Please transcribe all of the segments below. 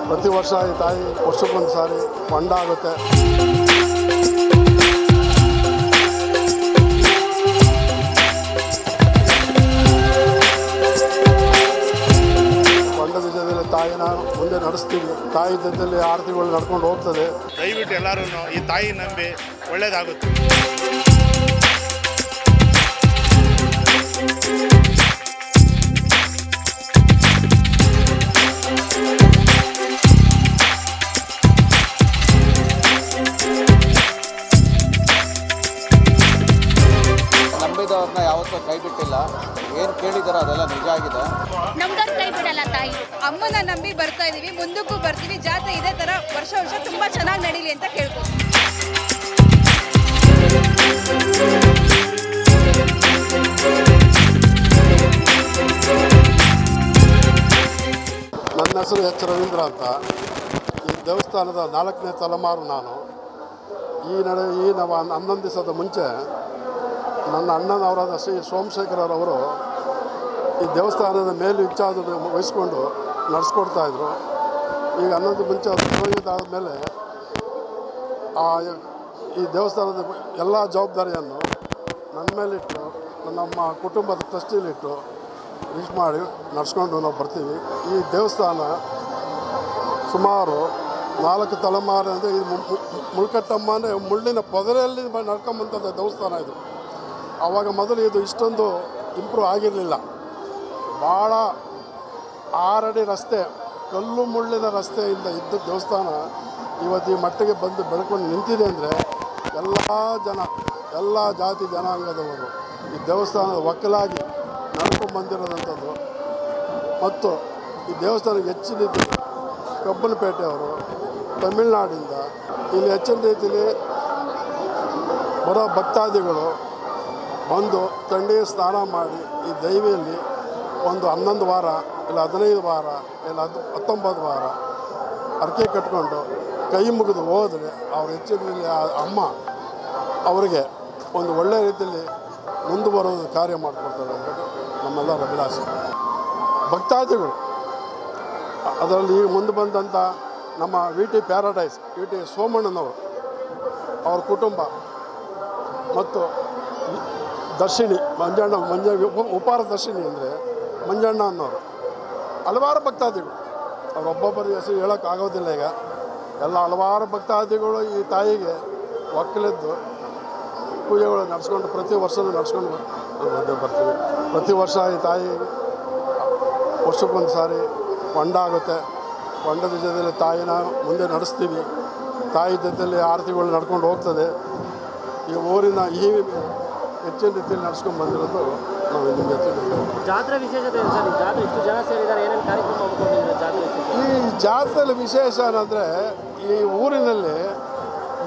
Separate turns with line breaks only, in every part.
ಪ್ರತಿ ವರ್ಷ ಈ ತಾಯಿ ವರ್ಷಕ್ಕೊಂದು ಸಾರಿ ಹೊಂಡ ಆಗುತ್ತೆ. ಹೊಂಡ ವಿಜಯದಲ್ಲಿ ತಾಯಿನ ಮುಂದೆ ನಡೆಸ್ತೀವಿ. ತಾಯಿ ಜೊತೆಯಲ್ಲಿ ಆರತಿಗಳು ನಡ್ಕೊಂಡು ಹೋಗ್ತದೆ.
ದಯವಿಟ್ಟು ಎಲ್ಲರೂ ಈ ತಾಯಿ ನಂಬಿ ಒಳ್ಳೆಯದಾಗುತ್ತೆ.
ನಂಬಿದವ್ರನ್ನ ಯಾವತ್ತೂ ಕೈ ಬಿಟ್ಟಿಲ್ಲ. ಏನು ಕೇಳಿದಾರೋ ಅದೆಲ್ಲ ನಿಜ ಆಗಿದೆ.
ನಮ್ದವ್ರು ಕೈ ಬಿಡಲ್ಲ ತಾಯಿ.
ಅಮ್ಮನ ನಂಬಿ ಬರ್ತಾ ಇದೀವಿ, ಮುಂದಕ್ಕೂ ಬರ್ತೀವಿ. ಜಾತ್ರೆ ಇದೇ ಥರ ವರ್ಷ ತುಂಬಾ ಚೆನ್ನಾಗಿ ನಡೀಲಿ ಅಂತ ಕೇಳ್ಬೋದು.
ನನ್ನ ಹೆಸರು ಎಚ್ ರವೀಂದ್ರ ಅಂತ. ಈ ದೇವಸ್ಥಾನದ 4ನೇ ತಲೆಮಾರು ನಾನು. ಈ 11 ದಿವಸದ ಮುಂಚೆ ನನ್ನ ಅಣ್ಣನವರಾದ ಶ್ರೀ ಸೋಮಶೇಖರರವರು ಈ ದೇವಸ್ಥಾನದ ಮೇಲೆ ಇಚ್ಛಾದ ವಹಿಸ್ಕೊಂಡು ನಡೆಸ್ಕೊಡ್ತಾಯಿದ್ರು. ಈಗ 11 ಮುಂಚೆ ಆದಮೇಲೆ ಈ ದೇವಸ್ಥಾನದ ಎಲ್ಲ ಜವಾಬ್ದಾರಿಯನ್ನು ನನ್ನ ಮೇಲಿಟ್ಟು ನಮ್ಮ ಕುಟುಂಬದ ಟ್ರಸ್ಟಿಲಿಟ್ಟು ವಿಶ್ ಮಾಡಿ ನಡೆಸ್ಕೊಂಡು ನಾವು ಬರ್ತೀವಿ. ಈ ದೇವಸ್ಥಾನ ಸುಮಾರು 4 ತಲೆಮಾರು ಅಂದರೆ ಇದು ಮುಳ್ಕಟ್ಟಮ್ಮ ಅಂದರೆ ಮುಳ್ಳಿನ ಪೊದರೆಯಲ್ಲಿ ನಡ್ಕೊಂಬಂಥದ್ದು ದೇವಸ್ಥಾನ ಇದು. ಆವಾಗ ಮೊದಲು ಇದು ಇಷ್ಟೊಂದು ಇಂಪ್ರೂವ್ ಆಗಿರಲಿಲ್ಲ. ಭಾಳ 6 ಅಡಿ ರಸ್ತೆ, ಕಲ್ಲು ಮುಳ್ಳಿನ ರಸ್ತೆಯಿಂದ ಇದ್ದ ದೇವಸ್ಥಾನ ಇವತ್ತು ಈ ಮಟ್ಟಿಗೆ ಬಂದು ಬೆಳ್ಕೊಂಡು ನಿಂತಿದೆ ಅಂದರೆ ಎಲ್ಲ ಜಾತಿ ಜನಾಂಗದವರು ಈ ದೇವಸ್ಥಾನದ ಒಕ್ಕಲಾಗಿ ನಡ್ಕೊಂಡು ಬಂದಿರೋದಂಥದ್ದು. ಮತ್ತು ಈ ದೇವಸ್ಥಾನಕ್ಕೆ ಹೆಚ್ಚಿನಿದ್ದು ಕಬ್ಬನಪೇಟೆಯವರು, ತಮಿಳುನಾಡಿಂದ ಇಲ್ಲಿ ಹೆಚ್ಚಿನ ರೀತಿಯಲ್ಲಿ ಬರೋ ಭಕ್ತಾದಿಗಳು ಬಂದು ತಂಡಿಗೆ ಸ್ನಾನ ಮಾಡಿ ಈ ದೈವಿಯಲ್ಲಿ ಒಂದು 11 ವಾರ ಇಲ್ಲ 15 ವಾರ ಇಲ್ಲ 19 ವಾರ ಅರ್ಕೆ ಕಟ್ಕೊಂಡು ಕೈ ಮುಗಿದು ಹೋದರೆ ಅವ್ರು ಹೆಚ್ಚಿನಲ್ಲಿ ಅಮ್ಮ ಅವರಿಗೆ ಒಂದು ಒಳ್ಳೆಯ ರೀತಿಯಲ್ಲಿ ಮುಂದೆ ಬರೋದು ಕಾರ್ಯ ಮಾಡಿಕೊಡ್ತಾರೆ ಅನ್ನೋದು ನಮ್ಮೆಲ್ಲರ ಅಭಿಲಾಷೆ. ಭಕ್ತಾದಿಗಳು ಅದರಲ್ಲಿ ಈಗ ಮುಂದೆ ಬಂದಂಥ ನಮ್ಮ V T paradise V T ಸೋಮಣ್ಣನವರು, ಅವ್ರ ಕುಟುಂಬ ಮತ್ತು ದರ್ಶಿನಿ ಉಪಾರ ದರ್ಶಿನಿ ಅಂದರೆ ಮಂಜಣ್ಣ ಅನ್ನೋರು, ಹಲವಾರು ಭಕ್ತಾದಿಗಳು. ಅವರೊಬ್ಬೊಬ್ಬರ ಹೆಸರು ಹೇಳೋಕ್ಕಾಗೋದಿಲ್ಲ. ಈಗ ಎಲ್ಲ ಹಲವಾರು ಭಕ್ತಾದಿಗಳು ಈ ತಾಯಿಗೆ ಒಕ್ಕಲಿದ್ದು ಪೂಜೆಗಳು ನಡೆಸ್ಕೊಂಡು ಪ್ರತಿ ವರ್ಷವೂ ನಡೆಸ್ಕೊಂಡು ಬರ್ತೀವಿ. ಪ್ರತಿ ವರ್ಷ ಈ ತಾಯಿ ವರ್ಷಕ್ಕೊಂದು ಸಾರಿ ಹೊಂಡ ಆಗುತ್ತೆ. ಹೊಂಡದ ಜೊತೆಯಲ್ಲಿ ತಾಯಿನ ಮುಂದೆ ನಡೆಸ್ತೀವಿ. ತಾಯಿ ಜೊತೆಯಲ್ಲಿ ಆರತಿಗಳು ನಡ್ಕೊಂಡು ಹೋಗ್ತದೆ. ಈ ಊರಿನ ಹೆಚ್ಚಿನ ರೀತಿಯಲ್ಲಿ ನಡೆಸ್ಕೊಂಡು ಬಂದಿರೋದು ನಾವು ನಿಮಗೆ
ಜಾತ್ರೆ ವಿಶೇಷತೆ ಜಾತ್ರೆ ಇಷ್ಟು ಜನ ಸೇರಿದ್ದಾರೆ, ಏನೇನು ಕಾರ್ಯಕ್ರಮ ಹಮ್ಮಿಕೊಂಡಿದ್ದಾರೆ ಜಾತ್ರೆ?
ಈ ಜಾತ್ರೆಯಲ್ಲಿ ವಿಶೇಷ ಏನಂದರೆ ಈ ಊರಿನಲ್ಲಿ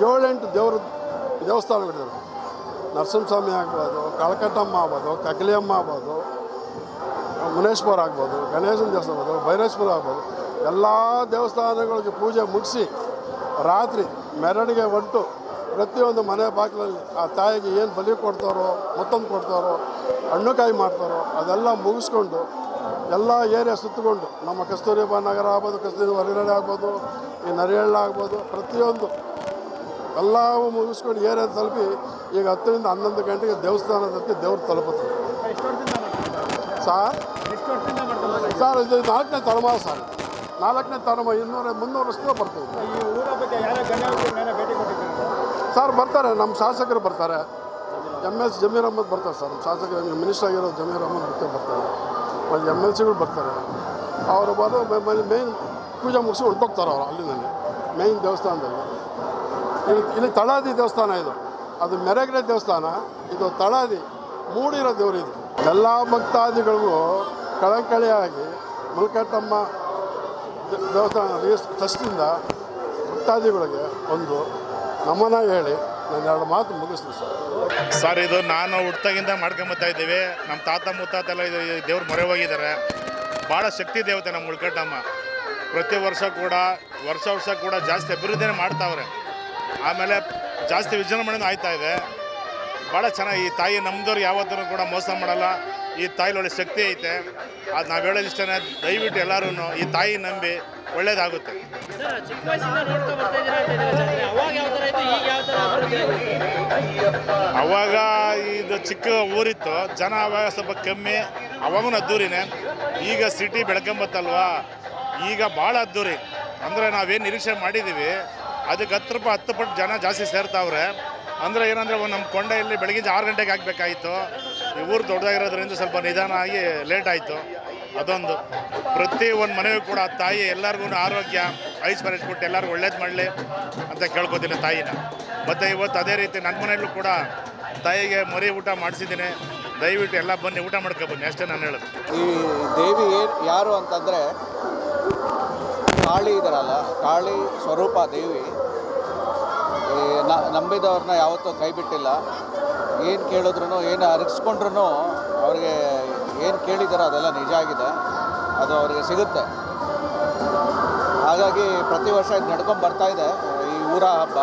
7-8 ದೇವಸ್ಥಾನಗಳಿದ್ದಾವೆ. ನರಸಿಂಹಸ್ವಾಮಿ ಆಗ್ಬೋದು, ಕಳಕಟ್ಟಮ್ಮ ಆಗ್ಬೋದು, ಕಗ್ಲಿಯಮ್ಮ ಆಗ್ಬೋದು, ಮುನೇಶ್ವರ ಆಗ್ಬೋದು, ಗಣೇಶನ ದೇವಸ್ಥಾನ ಆಗ್ಬೋದು, ಭೈರೇಶ್ವರ ಆಗ್ಬೋದು. ಎಲ್ಲ ದೇವಸ್ಥಾನಗಳಿಗೆ ಪೂಜೆ ಮುಗಿಸಿ ರಾತ್ರಿ ಮೆರವಣಿಗೆ ಹೊಂಟು ಪ್ರತಿಯೊಂದು ಮನೆ ಬಾಗಿಲಲ್ಲಿ ಆ ತಾಯಿಗೆ ಏನು ಬಲಿ ಕೊಡ್ತಾರೋ, ಮತ್ತೊಂದು ಕೊಡ್ತಾರೋ, ಹಣ್ಣುಕಾಯಿ ಮಾಡ್ತಾರೋ ಅದೆಲ್ಲ ಮುಗಿಸ್ಕೊಂಡು ಎಲ್ಲ ಏರಿಯಾ ಸುತ್ತಕೊಂಡು ನಮ್ಮ ಕಸ್ತೂರಿಬಾ ನಗರ ಆಗ್ಬೋದು, ಕಸ್ತೂರಿ ಹೊರಗಡೆ ಆಗ್ಬೋದು, ಈ ನರಿಹಳ್ಳ ಆಗ್ಬೋದು, ಪ್ರತಿಯೊಂದು ಎಲ್ಲವೂ ಮುಗಿಸ್ಕೊಂಡು ಏರಿಯಾ ತಲುಪಿ ಈಗ 10ರಿಂದ 11 ಗಂಟೆಗೆ ದೇವಸ್ಥಾನದಕ್ಕೆ ದೇವ್ರು ತಲುಪುತ್ತದೆ. ಸರ್ ಇದು 4ನೇ ತಲೆಮಾರು ಸರ್. 4ನೇ ತಲೆಮಾರು 200-300 ವರ್ಷದಿಂದ ಬರ್ತೀವಿ ಸರ್. ಬರ್ತಾರೆ ನಮ್ಮ ಶಾಸಕರು ಬರ್ತಾರೆ, MS ಜಮೀರ್ ಅಹಮದ್ ಬರ್ತಾರೆ ಸರ್. ನಮ್ಮ ಶಾಸಕರು ಮಿನಿಸ್ಟರ್ ಆಗಿರೋ ಜಮೀರ್ ಅಹಮದ್ ಬರ್ತಾರೆ, ಮತ್ತು MLCಗಳು ಬರ್ತಾರೆ. ಅವರು ಬರೋ ಮೇಯ್ನ್ ಪೂಜೆ ಮುಗಿಸಿ ಹೊಂಟೋಗ್ತಾರೆ ಅವರು ಅಲ್ಲಿಂದಲೇ ಮೇಯ್ನ್ ದೇವಸ್ಥಾನದಲ್ಲಿ. ಇಲ್ಲಿ ತಳಾದಿ ದೇವಸ್ಥಾನ ಇದು, ಅದು ಮೆರಗಡೆ ದೇವಸ್ಥಾನ, ಇದು ತಳಾದಿ ಮೂಡಿರೋ ದೇವರು. ಇದು ಎಲ್ಲ ಭಕ್ತಾದಿಗಳಿಗೂ ಕಳಕಳಿಯಾಗಿ ಮುಲ್ಕಟ್ಟಮ್ಮ ದೇವಸ್ಥಾನ ಟ್ರಸ್ಟಿಂದ ಭಕ್ತಾದಿಗಳಿಗೆ ಒಂದು ನಮನ ಹೇಳಿ ನಾನು 2 ಮಾತು ಮುಗಿಸ್ತೀನಿ
ಸರ್. ಇದು ನಾನು ಹುಟ್ಟಾಗಿಂದ ಮಾಡ್ಕೊಂಬತ್ತಾ ಇದ್ದೀವಿ. ನಮ್ಮ ತಾತ ಮುತ್ತಾತೆಲ್ಲ ಇದು ದೇವ್ರ ಮೊರೆ ಹೋಗಿದ್ದಾರೆ. ಭಾಳ ಶಕ್ತಿ ದೇವತೆ ನಮ್ಮ ಮುಳ್ಕಟ್ಟಮ್ಮ. ಪ್ರತಿ ವರ್ಷ ಕೂಡ ಜಾಸ್ತಿ ಅಭಿವೃದ್ಧಿನೇ ಮಾಡ್ತಾವ್ರೆ. ಆಮೇಲೆ ಜಾಸ್ತಿ ವಿಜೃಂಭಣೆನೂ ಆಯ್ತಾ ಇದೆ. ಭಾಳ ಚೆನ್ನಾಗಿ ಈ ತಾಯಿ ನಮ್ಮದವ್ರು ಯಾವತ್ತೂ ಕೂಡ ಮೋಸ ಮಾಡಲ್ಲ. ಈ ತಾಯಿಲಿ ಒಳ್ಳೆ ಶಕ್ತಿ ಐತೆ. ಅದು ನಾವು ಹೇಳೋದು ಇಷ್ಟೇ, ದಯವಿಟ್ಟು ಎಲ್ಲರೂ ಈ ತಾಯಿ ನಂಬಿ ಒಳ್ಳೇದಾಗುತ್ತೆ.
ಸರ್, ಚಿಕ್ಕ ವಯಸ್ಸಿಂದ ನೋಡ್ತಾ ಬರ್ತಾ ಇದ್ದೀರಾ ಅಂತ ಹೇಳಿದ್ರೆ ಜಾತ್ರೆ ಅವಾಗ ಯಾವ ಥರ ಇತ್ತು, ಈಗ ಯಾವ ಥರ ಅಭಿವೃದ್ಧಿ ಆಗಿದೆ?
ಅವಾಗ ಇದು ಚಿಕ್ಕ ಊರಿತ್ತು, ಜನ ಅವಾಗ ಸ್ವಲ್ಪ ಕಮ್ಮಿ, ಅವಾಗೂ ಅದ್ದೂರಿನೇ. ಈಗ ಸಿಟಿ ಬೆಳ್ಕೊಂಬತ್ತಲ್ವಾ, ಈಗ ಭಾಳ ಅದ್ದೂರಿ. ಅಂದರೆ ನಾವೇನು ನಿರೀಕ್ಷೆ ಮಾಡಿದ್ದೀವಿ ಅದಕ್ಕೆ 10 ಪಟ್ಟು ಜನ ಜಾಸ್ತಿ ಸೇರ್ತಾವ್ರೆ. ಅಂದರೆ ಏನಂದರೆ ನಮ್ಮ ಕೊಂಡೆಯಲ್ಲಿ ಬೆಳಗ್ಗೆ 6 ಗಂಟೆಗೆ ಆಗಬೇಕಾಯಿತು. ಈ ಊರು ದೊಡ್ಡದಾಗಿರೋದ್ರಿಂದ ಸ್ವಲ್ಪ ನಿಧಾನ ಆಗಿ ಲೇಟ್ ಆಯಿತು. ಅದೊಂದು ಪ್ರತಿ ಒಂದು ಮನೆಯೂ ಕೂಡ ತಾಯಿ ಎಲ್ಲರಿಗೂ ಆರೋಗ್ಯ ಐಶ್ವರ್ಯ ಕೊಟ್ಟು ಎಲ್ಲರಿಗೂ ಒಳ್ಳೇದು ಮಾಡಲಿ ಅಂತ ಕೇಳ್ಕೊತೀನಿ ತಾಯಿನ. ಮತ್ತು ಇವತ್ತು ಅದೇ ರೀತಿ ನನ್ನ ಮನೆಯಲ್ಲೂ ಕೂಡ ತಾಯಿಗೆ ಮರಿ ಊಟ ಮಾಡಿಸಿದ್ದೀನಿ. ದಯವಿಟ್ಟು ಎಲ್ಲ ಬನ್ನಿ, ಊಟ ಮಾಡ್ಕೊಬನ್ನಿ, ಅಷ್ಟೇ ನಾನು ಹೇಳೋದು.
ಈ ದೇವಿ ಯಾರು ಅಂತಂದರೆ ಕಾಳಿ ಇದ್ದಾರಲ್ಲ, ಕಾಳಿ ಸ್ವರೂಪ ದೇವಿ. ನಂಬಿದವ್ರನ್ನ ಯಾವತ್ತೂ ಕೈ ಬಿಟ್ಟಿಲ್ಲ. ಏನು ಕೇಳಿದ್ರು, ಏನು ಅರಗಿಸ್ಕೊಂಡ್ರು ಅವ್ರಿಗೆ ಏನು ಕೇಳಿದಾರೋ ಅದೆಲ್ಲ ನಿಜ ಆಗಿದೆ, ಅದು ಅವ್ರಿಗೆ ಸಿಗುತ್ತೆ. ಹಾಗಾಗಿ ಪ್ರತಿ ವರ್ಷ ಇದು ನಡ್ಕೊಂಡು ಬರ್ತಾಯಿದೆ ಈ ಊರ ಹಬ್ಬ.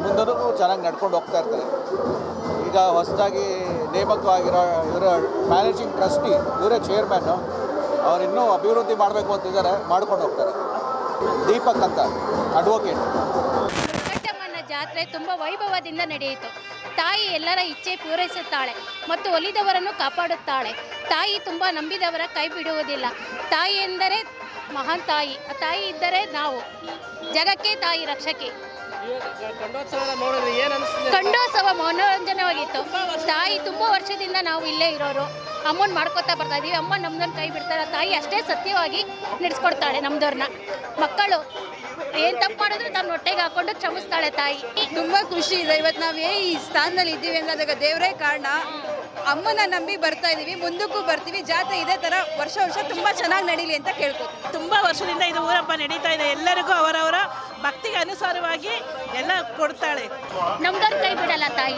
ಮುಂದೂ ಚೆನ್ನಾಗಿ ನಡ್ಕೊಂಡು ಹೋಗ್ತಾ ಇರ್ತಾರೆ. ಈಗ ಹೊಸದಾಗಿ ನೇಮಕವಾಗಿರೋ ಇವರ ಮ್ಯಾನೇಜಿಂಗ್ ಟ್ರಸ್ಟಿ, ಇವರೇ ಚೇರ್ಮ್ಯಾನು, ಅವ್ರು ಇನ್ನೂ ಅಭಿವೃದ್ಧಿ ಮಾಡಬೇಕು ಅಂತಿದ್ದಾರೆ, ಮಾಡ್ಕೊಂಡು ಹೋಗ್ತಾರೆ. ದೀಪಕ್ ಅಂತ ಅಡ್ವೊಕೇಟ್.
ವೆಂಕಟಮ್ಮನ ಜಾತ್ರೆ ತುಂಬ ವೈಭವದಿಂದ ನಡೆಯಿತು. ತಾಯಿ ಎಲ್ಲರ ಇಚ್ಛೆ ಪೂರೈಸುತ್ತಾಳೆ ಮತ್ತು ಒಲಿದವರನ್ನು ಕಾಪಾಡುತ್ತಾಳೆ. ತಾಯಿ ತುಂಬ ನಂಬಿದವರ ಕೈ ಬಿಡುವುದಿಲ್ಲ. ತಾಯಿ ಎಂದರೆ ಮಹಾನ್ ತಾಯಿ. ಆ ತಾಯಿ ಇದ್ದರೆ ನಾವು ಜಗಕ್ಕೆ ತಾಯಿ ರಕ್ಷಕಿ.
ಖಂಡೋತ್ಸವ ನೋಡಿದ್ರೆ ಏನು ಅನಿಸ್ತದೆ?
ಖಂಡೋತ್ಸವ ಮನೋರಂಜನವಾಗಿತ್ತು. ತಾಯಿ ತುಂಬ ವರ್ಷದಿಂದ ನಾವು ಇಲ್ಲೇ ಇರೋರು. ಅಮ್ಮನ ಮಾಡ್ಕೊತಾ ಬರ್ತಾ ಇದೀವಿ. ಅಮ್ಮ ನಮ್ದನ್ನು ಕೈ ಬಿಡ್ತಾಳೆ. ತಾಯಿ ಅಷ್ಟೇ ಸತ್ಯವಾಗಿ ನಡೆಸ್ಕೊಡ್ತಾಳೆ ನಮ್ದವ್ರನ್ನ. ಮಕ್ಕಳು ಏನು ತಪ್ಪು ಮಾಡಿದ್ರು ತನ್ನ ಹೊಟ್ಟೆಗೆ ಹಾಕೊಂಡು ಕ್ಷಮಿಸ್ತಾಳೆ ತಾಯಿ.
ತುಂಬ ಖುಷಿ ಇದೆ. ಇವತ್ತು ನಾವು ಈ ಸ್ಥಾನದಲ್ಲಿ ಇದ್ದೀವಿ ಅಂದ್ರೆ ಅದಕ್ಕೆ ದೇವರೇ ಕಾರಣ. ಅಮ್ಮನ ನಂಬಿ ಬರ್ತಾ ಇದೀವಿ, ಮುಂದಕ್ಕೂ ಬರ್ತೀವಿ. ಜಾತ್ರೆ ಇದೇ ಥರ ವರ್ಷ ತುಂಬ ಚೆನ್ನಾಗಿ ನಡೀಲಿ ಅಂತ ಕೇಳ್ಕೊತೀನಿ.
ತುಂಬ ವರ್ಷದಿಂದ ಇದು ಊರಪ್ಪ ನಡೀತಾ ಇದೆ. ಎಲ್ಲರಿಗೂ ಅವರವರ ಭಕ್ತಿಗೆ ಅನುಸಾರವಾಗಿ ಎಲ್ಲ ಕೊಡ್ತಾಳೆ.
ನಮ್ದವ್ರ ಕೈ ಬಿಡಲ್ಲ ತಾಯಿ.